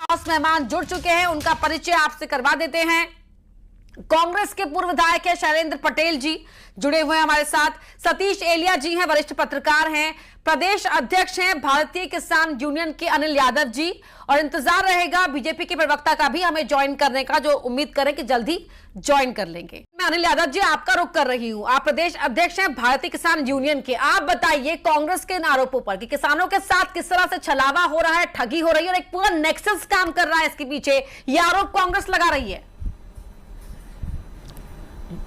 खास मेहमान जुड़ चुके हैं, उनका परिचय आपसे करवा देते हैं। कांग्रेस के पूर्व विधायक है शैलेंद्र पटेल जी जुड़े हुए हैं हमारे साथ। सतीश एलिया जी हैं, वरिष्ठ पत्रकार हैं। प्रदेश अध्यक्ष हैं भारतीय किसान यूनियन के अनिल यादव जी। और इंतजार रहेगा बीजेपी के प्रवक्ता का भी हमें ज्वाइन करने का, जो उम्मीद करें कि जल्दी ज्वाइन कर लेंगे। मैं अनिल यादव जी आपका रुख कर रही हूं। आप प्रदेश अध्यक्ष हैं भारतीय किसान यूनियन के। आप बताइए कांग्रेस के इन आरोपों पर कि किसानों के साथ किस तरह से छलावा हो रहा है, ठगी हो रही है और एक पूरा नेक्सस काम कर रहा है इसके पीछे, ये आरोप कांग्रेस लगा रही है।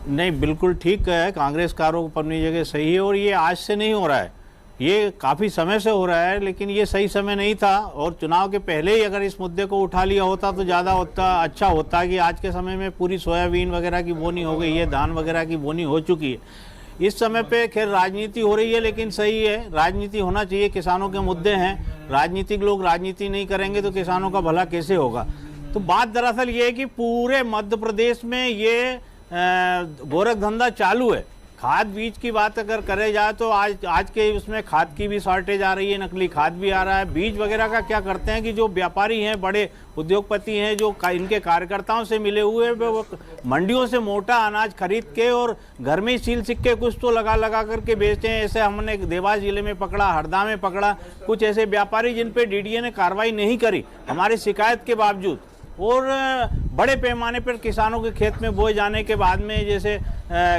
नहीं, बिल्कुल ठीक है। कांग्रेस का आरोप अपनी जगह सही है और ये आज से नहीं हो रहा है, ये काफ़ी समय से हो रहा है, लेकिन ये सही समय नहीं था। और चुनाव के पहले ही अगर इस मुद्दे को उठा लिया होता तो ज़्यादा अच्छा होता कि आज के समय में पूरी सोयाबीन वगैरह की बोनी हो गई है, धान वगैरह की बोनी हो चुकी है। इस समय पे खैर राजनीति हो रही है, लेकिन सही है, राजनीति होना चाहिए। किसानों के मुद्दे हैं, राजनीतिक लोग राजनीति नहीं करेंगे तो किसानों का भला कैसे होगा। तो बात दरअसल ये है कि पूरे मध्य प्रदेश में ये गोरख धंधा चालू है। खाद बीज की बात अगर करे जाए तो आज के उसमें खाद की भी शॉर्टेज आ रही है, नकली खाद भी आ रहा है। बीज वगैरह का क्या करते हैं कि जो व्यापारी हैं, बड़े उद्योगपति हैं, जो इनके कार्यकर्ताओं से मिले हुए, वो मंडियों से मोटा अनाज खरीद के और घर में ही सील सिक्के कुछ तो लगा करके बेचते हैं। ऐसे हमने देवास जिले में पकड़ा, हरदा में पकड़ा कुछ ऐसे व्यापारी जिन पे डीडीए ने कार्रवाई नहीं करी हमारी शिकायत के बावजूद। और बड़े पैमाने पर किसानों के खेत में बोए जाने के बाद में जैसे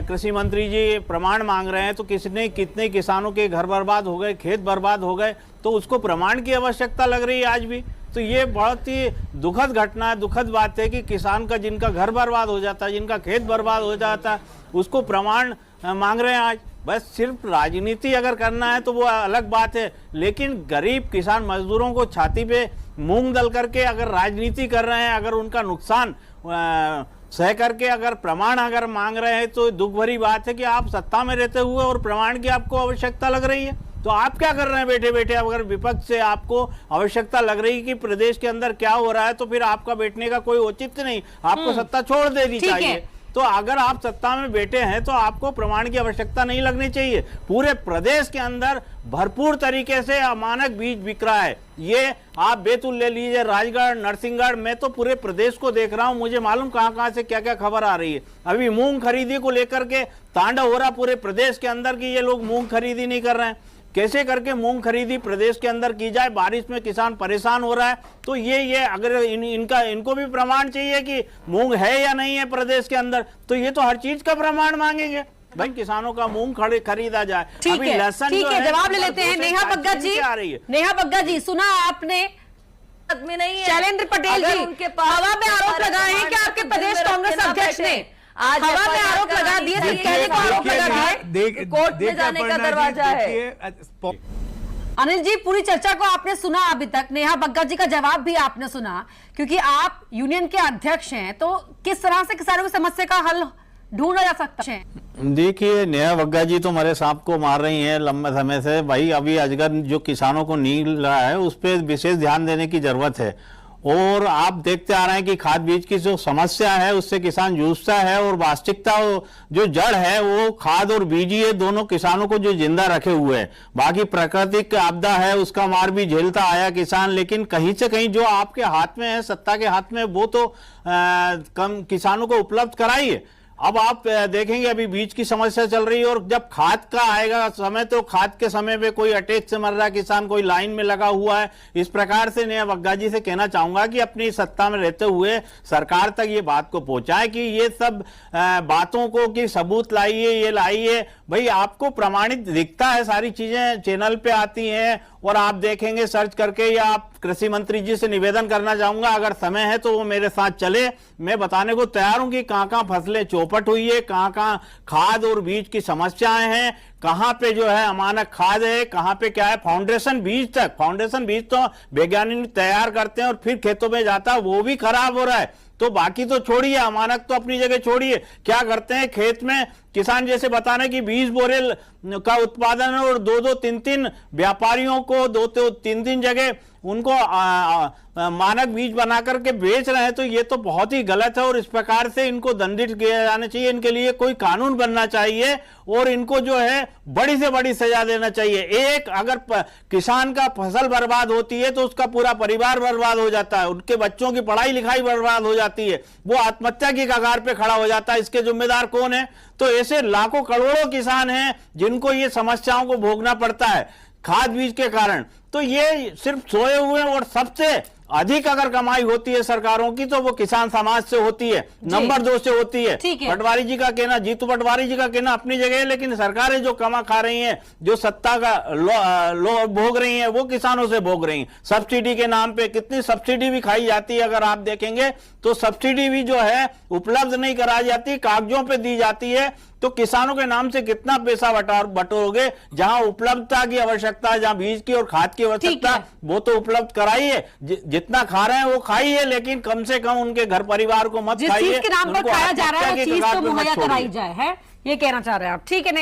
कृषि मंत्री जी प्रमाण मांग रहे हैं, तो कितने किसानों के घर बर्बाद हो गए, खेत बर्बाद हो गए, तो उसको प्रमाण की आवश्यकता लग रही है आज भी। तो ये बहुत ही दुखद घटना है, दुखद बात है कि किसान का जिनका घर बर्बाद हो जाता है, जिनका खेत बर्बाद हो जाता है, उसको प्रमाण मांग रहे हैं आज। बस सिर्फ राजनीति अगर करना है तो वो अलग बात है, लेकिन गरीब किसान मजदूरों को छाती पे मूंग दल करके अगर राजनीति कर रहे हैं, अगर उनका नुकसान सह करके अगर प्रमाण अगर मांग रहे हैं, तो दुख भरी बात है कि आप सत्ता में रहते हुए और प्रमाण की आपको आवश्यकता लग रही है। तो आप क्या कर रहे हैं बैठे बैठे? अगर विपक्ष से आपको आवश्यकता लग रही है कि प्रदेश के अंदर क्या हो रहा है, तो फिर आपका बैठने का कोई औचित्य नहीं, आपको सत्ता छोड़ देनी चाहिए। तो अगर आप सत्ता में बैठे हैं तो आपको प्रमाण की आवश्यकता नहीं लगनी चाहिए। पूरे प्रदेश के अंदर भरपूर तरीके से अमानक बीज बिक रहा है। ये आप बैतूल ले लीजिए, राजगढ़, नरसिंहगढ़, मैं तो पूरे प्रदेश को देख रहा हूं, मुझे मालूम कहां से क्या क्या खबर आ रही है। अभी मूंग खरीदी को लेकर के तांडव हो रहा पूरे प्रदेश के अंदर कि ये लोग मूंग खरीदी नहीं कर रहे हैं। कैसे करके मूंग खरीदी प्रदेश के अंदर की जाए, बारिश में किसान परेशान हो रहा है। तो ये अगर इनको भी प्रमाण चाहिए कि मूंग है या नहीं है प्रदेश के अंदर, तो ये तो हर चीज का प्रमाण मांगेंगे। भाई किसानों का मूंग खरीदा जाए। अभी लहसुन ठीक है, जवाब ले लेते हैं। नेहा बग्गा जी आ रही है। नेहा बग्गा जी, सुना आपने में नहीं है शैलेंद्र पटेल जी उनके हवा में आरोप लगाए हैं कि आपके प्रदेश कांग्रेस अध्यक्ष ने आज हवा में आरोप लगा दिए, आरोप लगा दिए, कोर्ट में जाने का दरवाजा है। अनिल जी, पूरी चर्चा को आपने सुना अभी तक, नेहा बग्गा जी का जवाब भी आपने सुना, क्योंकि आप यूनियन के अध्यक्ष हैं, तो किस तरह से किसानों की समस्या का हल ढूंढा जा सकता है? देखिए, नेहा बग्गा जी तो हमारे सांप को मार रही हैं लंबे समय से। भाई अभी अजगर जो किसानों को नील रहा है उस पर विशेष ध्यान देने की जरूरत है। और आप देखते आ रहे हैं कि खाद बीज की जो समस्या है उससे किसान जूझता है, और वास्तविकता जो जड़ है वो खाद और बीज ही है, दोनों किसानों को जो जिंदा रखे हुए हैं। बाकी प्राकृतिक आपदा है उसका मार भी झेलता आया किसान, लेकिन कहीं से कहीं जो आपके हाथ में है, सत्ता के हाथ में, वो तो कम किसानों को उपलब्ध कराइए। अब आप देखेंगे अभी बीज की समस्या चल रही है, और जब खाद का आएगा समय तो खाद के समय पे कोई अटैक से मर रहा है किसान, कोई लाइन में लगा हुआ है। इस प्रकार से नेहा बग्गा जी से कहना चाहूंगा कि अपनी सत्ता में रहते हुए सरकार तक ये बात को पहुंचाएं कि ये सब बातों को कि सबूत लाइए, ये लाइए। भाई आपको प्रमाणित दिखता है, सारी चीजें चैनल पे आती हैं और आप देखेंगे सर्च करके, या आप कृषि मंत्री जी से निवेदन करना चाहूंगा अगर समय है तो वो मेरे साथ चले, मैं बताने को तैयार हूं कि कहां फसलें चौपट हुई है, कहां खाद और बीज की समस्याएं हैं, कहां पे जो है अमानक खाद है, कहां पे क्या है, फाउंडेशन बीज तक। फाउंडेशन बीज तो वैज्ञानिक तैयार करते हैं और फिर खेतों में जाता है, वो भी खराब हो रहा है। तो बाकी तो छोड़िए, अमानक तो अपनी जगह छोड़िए, क्या करते हैं खेत में किसान जैसे बता रहे कि 20 बोरे का उत्पादन है और 2-2, 3-3 व्यापारियों को 2-3 जगह उनको मानक बीज बना करके बेच रहे हैं, तो ये तो बहुत ही गलत है और इस प्रकार से इनको दंडित किया जाना चाहिए। इनके लिए कोई कानून बनना चाहिए और इनको जो है बड़ी से बड़ी सजा देना चाहिए। एक अगर किसान का फसल बर्बाद होती है तो उसका पूरा परिवार बर्बाद हो जाता है, उनके बच्चों की पढ़ाई लिखाई बर्बाद हो जाती है, वो आत्महत्या की कगार पे खड़ा हो जाता है। इसके जिम्मेदार कौन है? तो ऐसे लाखों करोड़ों किसान हैं जिनको ये समस्याओं को भोगना पड़ता है खाद बीज के कारण। तो ये सिर्फ सोए हुए और सबसे अधिक अगर कमाई होती है सरकारों की तो वो किसान समाज से होती है, नंबर 2 से होती है। पटवारी जी का कहना, जीतू पटवारी जी का कहना अपनी जगह है, लेकिन सरकारें जो कमा खा रही हैं, जो सत्ता का भोग रही हैं, वो किसानों से भोग रही हैं। सब्सिडी के नाम पे कितनी सब्सिडी भी खाई जाती है, अगर आप देखेंगे तो सब्सिडी भी जो है उपलब्ध नहीं कराई जाती, कागजों पे दी जाती है। तो किसानों के नाम से कितना पैसा बटोरोगे? जहां उपलब्धता की आवश्यकता है, जहां बीज की और खाद की आवश्यकता, वो तो उपलब्ध कराइए। जितना खा रहे हैं वो खाइए, लेकिन कम से कम उनके घर परिवार को मत खाइए। जिस चीज के नाम पर खाया जा रहा है चीज तो मुहैया कराई जाए, है ये कहना चाह रहे हैं आप? ठीक है।